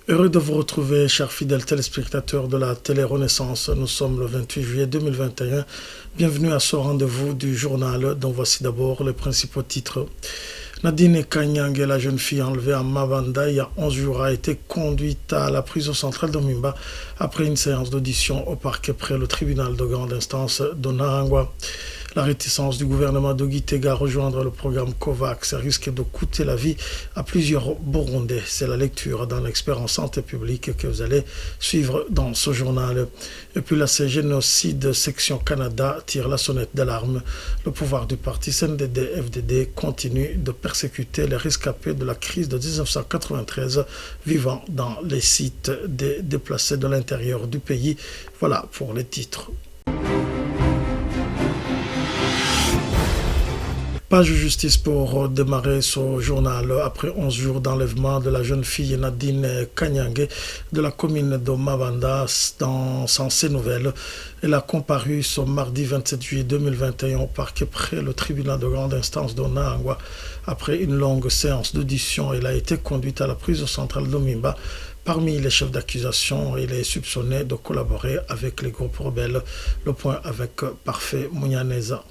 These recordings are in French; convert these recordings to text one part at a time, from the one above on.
Heureux de vous retrouver, chers fidèles téléspectateurs de la télé-Renaissance. Nous sommes le 28 juillet 2021. Bienvenue à ce rendez-vous du journal dont voici d'abord les principaux titres. Nadine Kanyang, la jeune fille enlevée à Mabanda il y a 11 jours, a été conduite à la prison centrale de Mimba après une séance d'audition au parquet près le tribunal de grande instance de Narangwa. La réticence du gouvernement de Gitega à rejoindre le programme COVAX risque de coûter la vie à plusieurs Burundais. C'est la lecture d'un expert en santé publique que vous allez suivre dans ce journal. Et puis la Génocide Section Canada tire la sonnette d'alarme. Le pouvoir du parti CNDD-FDD continue de persécuter les rescapés de la crise de 1993 vivant dans les sites des déplacés de l'intérieur du pays. Voilà pour les titres. Page justice pour démarrer ce journal après 11 jours d'enlèvement de la jeune fille Nadine Kanyang de la commune de Mabanda dans Sensé Nouvelle. Elle a comparu ce mardi 27 juillet 2021 au parquet près le tribunal de grande instance de Nahangwa. Après une longue séance d'audition, elle a été conduite à la prison centrale de Mimba. Parmi les chefs d'accusation, il est soupçonné de collaborer avec les groupes rebelles. Le point avec Parfait Mounianeza.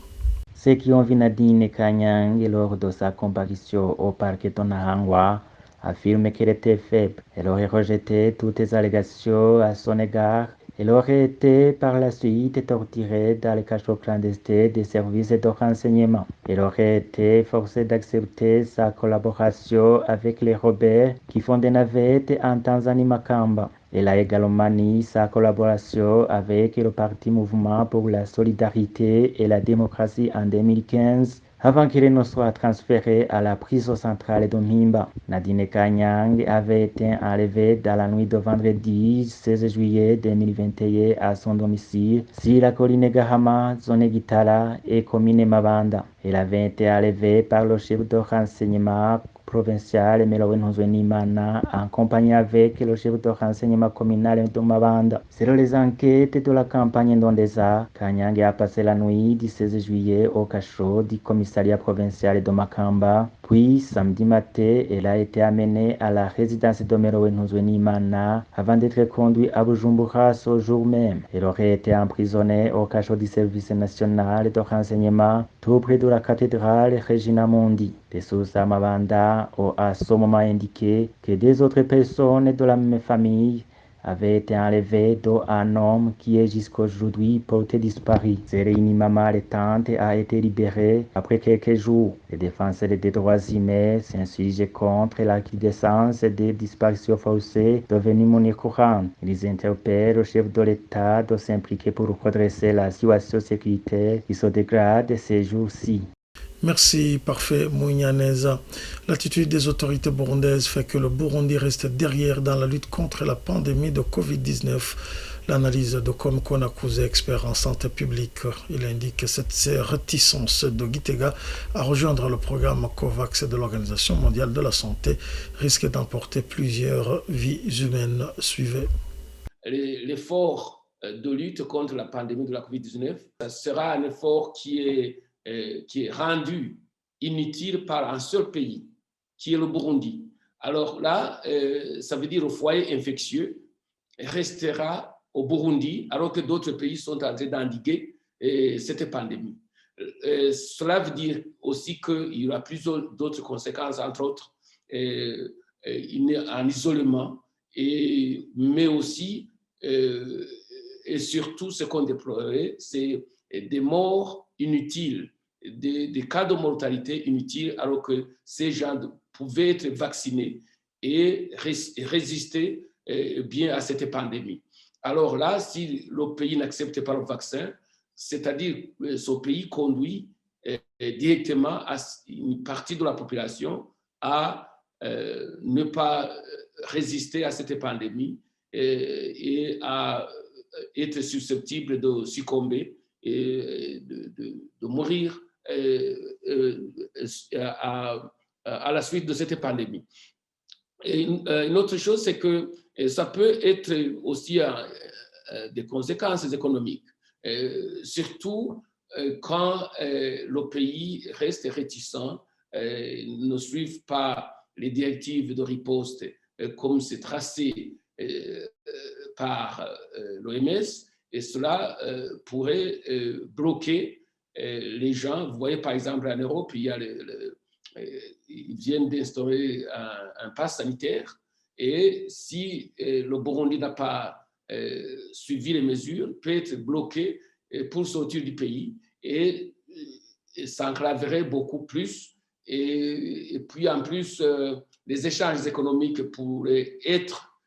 Ceux qui ont vu Nadine Kanyang lors de sa comparution au parquet de Nahangwa affirment qu'elle était faible. Elle aurait rejeté toutes les allégations à son égard. Elle aurait été par la suite torturée dans les cachots clandestins des services de renseignement. Elle aurait été forcée d'accepter sa collaboration avec les rebelles qui font des navettes en Tanzanie-Makamba. Elle a également nié sa collaboration avec le Parti Mouvement pour la Solidarité et la Démocratie en 2015 avant qu'elle ne soit transférée à la prison centrale de Mimba. Nadine Kanyang avait été enlevée dans la nuit de vendredi 16 juillet 2021 à son domicile sur la colline Gahama, zone Gitara et commune Mabanda. Elle avait été enlevée par le chef de renseignement provincial Melowin Hozwenimana en compagnie avec le chef de renseignement communal de Mabanda. Selon les enquêtes de la campagne d'Ondesa, Kanyang a passé la nuit du 16 juillet au cachot du commissariat provincial de Makamba. Puis, samedi matin, elle a été amenée à la résidence de Melowin Hozwenimana avant d'être conduite à Bujumbura ce jour même. Elle aurait été emprisonnée au cachot du service national de renseignement tout près de la cathédrale Regina Mundi. Les sources à Mabanda ont à ce moment indiqué que des autres personnes de la même famille avaient été enlevées, dont un homme qui est jusqu'aujourd'hui porté disparu. Sereini Mama, le tante, a été libérée après quelques jours. Les défenseurs des droits humains s'insurgent contre la recrudescence des disparitions forcées devenues monnaie courante. Ils interpellent le chef de l'État de s'impliquer pour redresser la situation sécuritaire qui se dégrade ces jours-ci. Merci, Parfait Mounianeza. L'attitude des autorités burundaises fait que le Burundi reste derrière dans la lutte contre la pandémie de Covid-19. L'analyse de Komko Nakuze, expert en santé publique, il indique que cette réticence de Gitega à rejoindre le programme COVAX de l'Organisation mondiale de la santé risque d'emporter plusieurs vies humaines. Suivez. L'effort de lutte contre la pandémie de la COVID-19 sera un effort qui est rendu inutile par un seul pays, qui est le Burundi. Alors là, ça veut dire le foyer infectieux restera au Burundi, alors que d'autres pays sont en train d'endiguer cette pandémie. Cela veut dire aussi qu'il y aura plusieurs d'autres conséquences, entre autres un isolement, mais aussi et surtout ce qu'on déplorait, c'est des morts inutiles, des cas de mortalité inutiles, alors que ces gens pouvaient être vaccinés et résister bien à cette pandémie. Alors là, si le pays n'accepte pas le vaccin, c'est-à-dire que ce pays conduit directement à une partie de la population à ne pas résister à cette pandémie et à être susceptible de succomber et de mourir à la suite de cette pandémie. Et une autre chose, c'est que ça peut être aussi des conséquences économiques, surtout quand le pays reste réticent, ne suit pas les directives de riposte comme c'est tracé par l'OMS, et cela pourrait bloquer les gens. Vous voyez, par exemple, en Europe, ils viennent d'instaurer un pass sanitaire, et si le Burundi n'a pas suivi les mesures, peut être bloqué pour sortir du pays, et ça entraverait beaucoup plus. Et puis, en plus, les échanges économiques pourraient être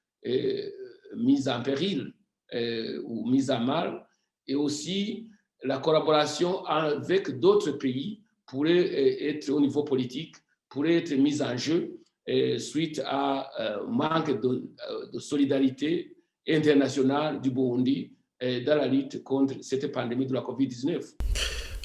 mis en péril ou mis à mal, et aussi la collaboration avec d'autres pays pourrait être, au niveau politique, pourrait être mise en jeu suite à manque de solidarité internationale du Burundi dans la lutte contre cette pandémie de la COVID-19.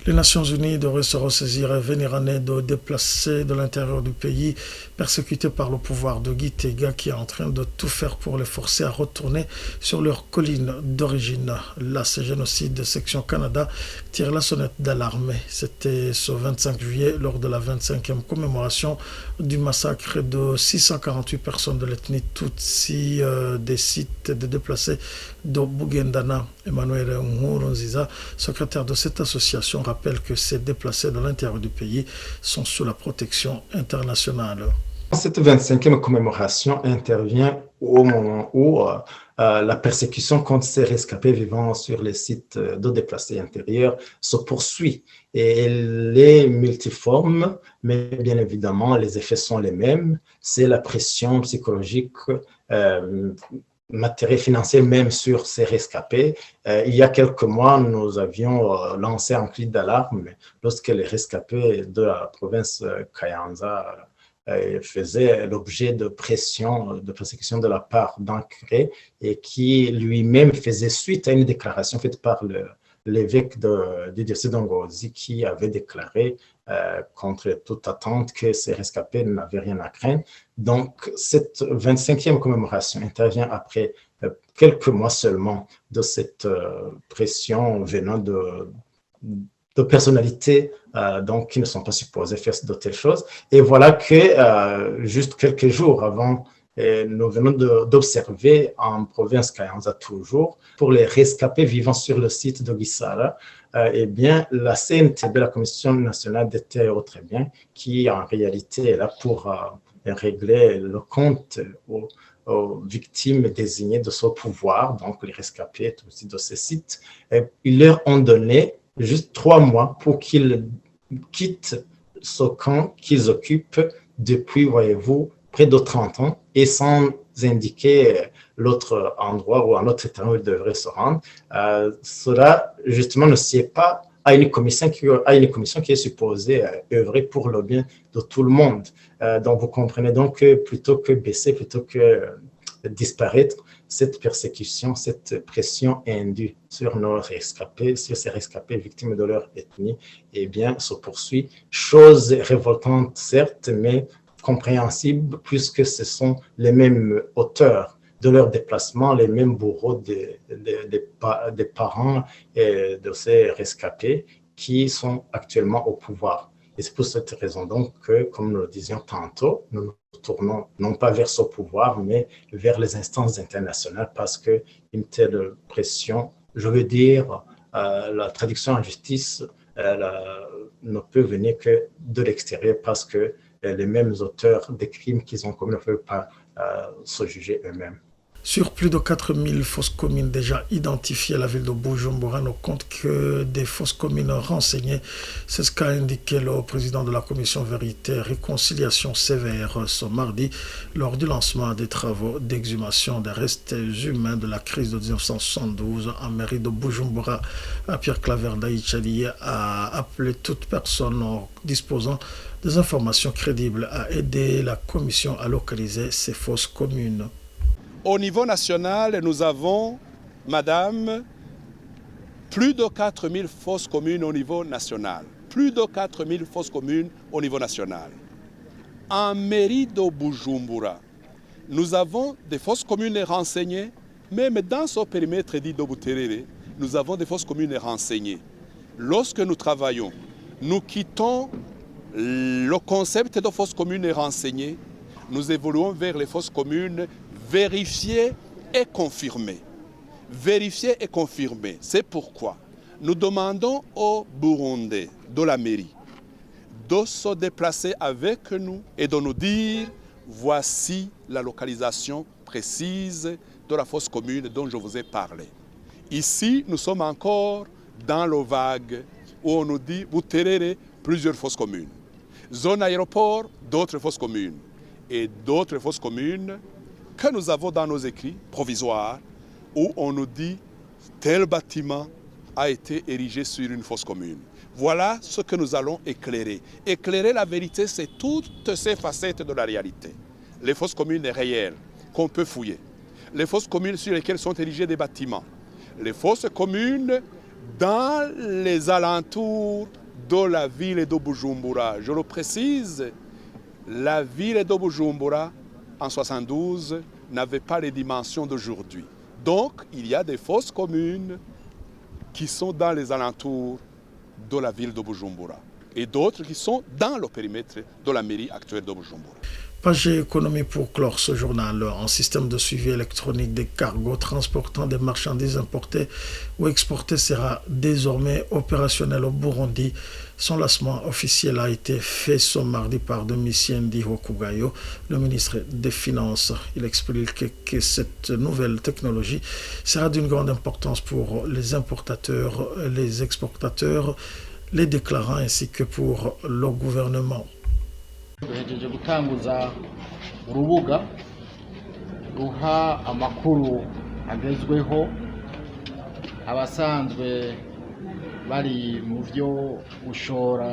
Les Nations Unies devraient se ressaisir et venir en aide aux déplacés de l'intérieur du pays persécutés par le pouvoir de Gitega qui est en train de tout faire pour les forcer à retourner sur leur colline d'origine. Là, ce génocide de Section Canada tire la sonnette d'alarme. C'était ce 25 juillet lors de la 25e commémoration du massacre de 648 personnes de l'ethnie Tutsi des sites de déplacés de Bugendana. Emmanuel Nkurunziza, secrétaire de cette association, rappelle que ces déplacés de l'intérieur du pays sont sous la protection internationale. Cette 25e commémoration intervient au moment où la persécution contre ces rescapés vivant sur les sites de déplacés intérieurs se poursuit. Et elle est multiforme, mais bien évidemment, les effets sont les mêmes. C'est la pression psychologique, matériel financier même sur ces rescapés. Il y a quelques mois, nous avions lancé un cri d'alarme lorsque les rescapés de la province Kayanza faisait l'objet de pression, de persécution de la part d'Ancré, et qui lui-même faisait suite à une déclaration faite par l'évêque du diocèse d'Angozi qui avait déclaré contre toute attente que ces rescapés n'avaient rien à craindre. Donc, cette 25e commémoration intervient après quelques mois seulement de cette pression venant de personnalités donc, qui ne sont pas supposées faire de telles choses. Et voilà que juste quelques jours avant, nous venons d'observer en province Kayanza toujours, pour les rescapés vivant sur le site de Gisara, eh bien, la CNTB, la Commission nationale des terres et très bien, qui en réalité est là pour régler le compte aux victimes désignées de ce pouvoir, donc les rescapés aussi de ces sites. Et ils leur ont donné juste 3 mois pour qu'ils quittent ce camp qu'ils occupent depuis, voyez-vous, près de 30 ans, et sans indiquer l'autre endroit ou un autre état où ils devraient se rendre. Cela, justement, ne sied pas à une commission qui est supposée œuvrer pour le bien de tout le monde. Donc, vous comprenez donc que plutôt que baisser, plutôt que disparaître, cette persécution, cette pression indue sur nos rescapés, sur ces rescapés victimes de leur ethnie, eh bien, se poursuit. Chose révoltante, certes, mais compréhensible, puisque ce sont les mêmes auteurs de leur déplacement, les mêmes bourreaux des parents et de ces rescapés qui sont actuellement au pouvoir. Et c'est pour cette raison donc que, comme nous le disions tantôt, nous nous tournons non pas vers ce pouvoir, mais vers les instances internationales, parce qu'une telle pression, je veux dire, la traduction en justice ne peut venir que de l'extérieur, parce que les mêmes auteurs des crimes qu'ils ont commis ne peuvent pas se juger eux-mêmes. Sur plus de 4000 fosses communes déjà identifiées, la ville de Bujumbura ne compte que des fosses communes renseignées. C'est ce qu'a indiqué le président de la commission Vérité et Réconciliation sévère ce mardi lors du lancement des travaux d'exhumation des restes humains de la crise de 1972 en mairie de Bujumbura. Pierre Claver Daïchali a appelé toute personne disposant des informations crédibles à aider la commission à localiser ces fosses communes. Au niveau national, nous avons, madame, plus de 4000 fosses communes au niveau national. Plus de 4000 fosses communes au niveau national. En mairie de Bujumbura, nous avons des fosses communes renseignées, même dans ce périmètre dit de Buterere, nous avons des fosses communes renseignées. Lorsque nous travaillons, nous quittons le concept de fosses communes renseignées. nous évoluons vers les fosses communes vérifiées et confirmées. Vérifiées et confirmées. C'est pourquoi nous demandons aux Burundais de la mairie de se déplacer avec nous et de nous dire voici la localisation précise de la fosse commune dont je vous ai parlé. Ici, nous sommes encore dans le vague où on nous dit Buterere, plusieurs fosses communes. Zone aéroport, d'autres fosses communes. Et d'autres fosses communes que nous avons dans nos écrits provisoires où on nous dit tel bâtiment a été érigé sur une fosse commune. Voilà ce que nous allons éclairer. Éclairer la vérité, c'est toutes ces facettes de la réalité. Les fosses communes réelles qu'on peut fouiller. Les fosses communes sur lesquelles sont érigés des bâtiments. Les fosses communes dans les alentours de la ville de Bujumbura. Je le précise, la ville de Bujumbura, en 1972, n'avait pas les dimensions d'aujourd'hui. Donc, il y a des fosses communes qui sont dans les alentours de la ville de Bujumbura et d'autres qui sont dans le périmètre de la mairie actuelle de Bujumbura. Page économie pour clore ce journal. Un système de suivi électronique des cargos transportant des marchandises importées ou exportées sera désormais opérationnel au Burundi. Son lancement officiel a été fait ce mardi par Domitien Ndihokugayo, le ministre des Finances. Il explique que cette nouvelle technologie sera d'une grande importance pour les importateurs, les exportateurs, les déclarants ainsi que pour le gouvernement. Duhejeje gutanguza urubuga ruha amakuru agezweho abasanzwe bari mu byo gushora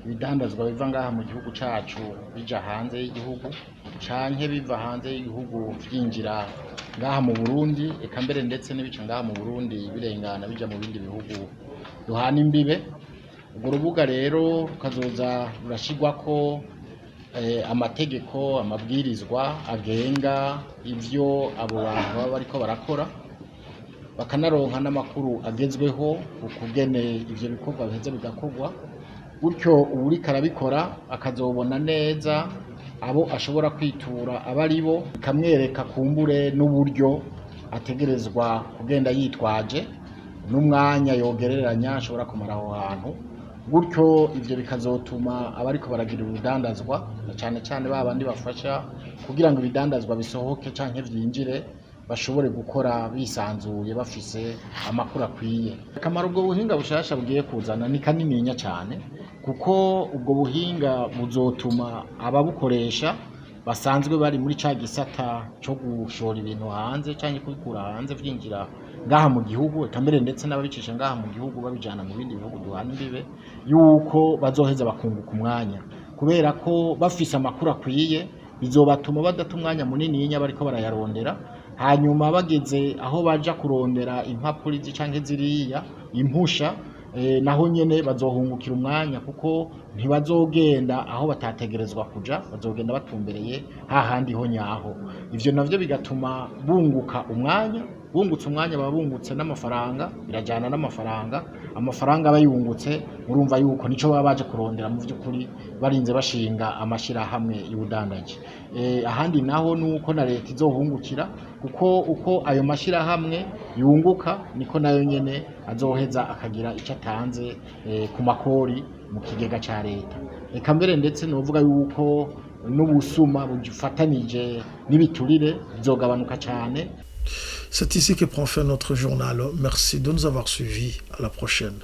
ibidandazwa biva ngaha mu gihugu cacu bija hanze y'igihugu canke biva hanze y'igihugu vyinjira ngaha mu Burundi eka mbere ndetse n'ibica ngaha mu Burundi birengana bija mu bindi bihugu duhana imbibe. Urwo rubuga rero rukazoza rurashigwako amategeko amabwirizwa agenga ivyo abo bantu baba bariko barakora bakanaronka n'amakuru agezweho ukugene ivyo bikorwa biheze bigakorwa gutyo uri karabikora akazobona neza abo ashobora kwitura abari bo bikamwereka kumbure n'uburyo ategerezwa kugenda yitwaje n'umwanya yogereranya ashobora kumara aho hantu. Gutyo ivyo bikazotuma abariko baragira urudandazwa cyane cyane babandi bafasha kugira ngo ibidandazwa bisohoke canke vyinjire bashobore gukora bisanzuye bafise amakuru akwiye. Akamaro ubwo buhinga bushasha bugiye kuzana ni kanininya cyane kuko ubwo buhinga buzotuma ababukoresha basanzwe bari muri ca gisata cyo gushora ibintu hanze canke kubikura hanze vyinjira ngaha mu gihugu eka mbere ndetse n'ababicisha ngaha mu gihugu babijana mu bindi bihugu duhana imbibe yuko bazoheza bakunguka umwanya kubera ko bafise amakuru akwiye bizobatuma badata umwanya munini yinya bariko barayarondera hanyuma bageze aho baja kurondera impapuro canke ziriya impusha naho nyene bazohungukira umwanya kuko ntibazogenda aho batategerezwa kuja bazogenda batumbereye hahandi ho nyaho. Ivyo navyo bigatuma bunguka umwanya bungutse umwanya babungutse n'amafaranga birajana n'amafaranga amafaranga bayungutse murumva yuko nico baba baje kurondera mu vy'ukuri barinze bashinga amashira hamwe y'ubudandaji. Ahandi naho nuko na leta izohungukira kuko uko ayo mashira hamwe yunguka niko nayo nyene azoheza akagira icyo atanze ku makori mu kigega ca leta. Eka mbere ndetse novuga yuko n'ubusuma bufatanije n'ibiturire bizogabanuka cyane. C'est ici que prend fin notre journal. Merci de nous avoir suivis. À la prochaine.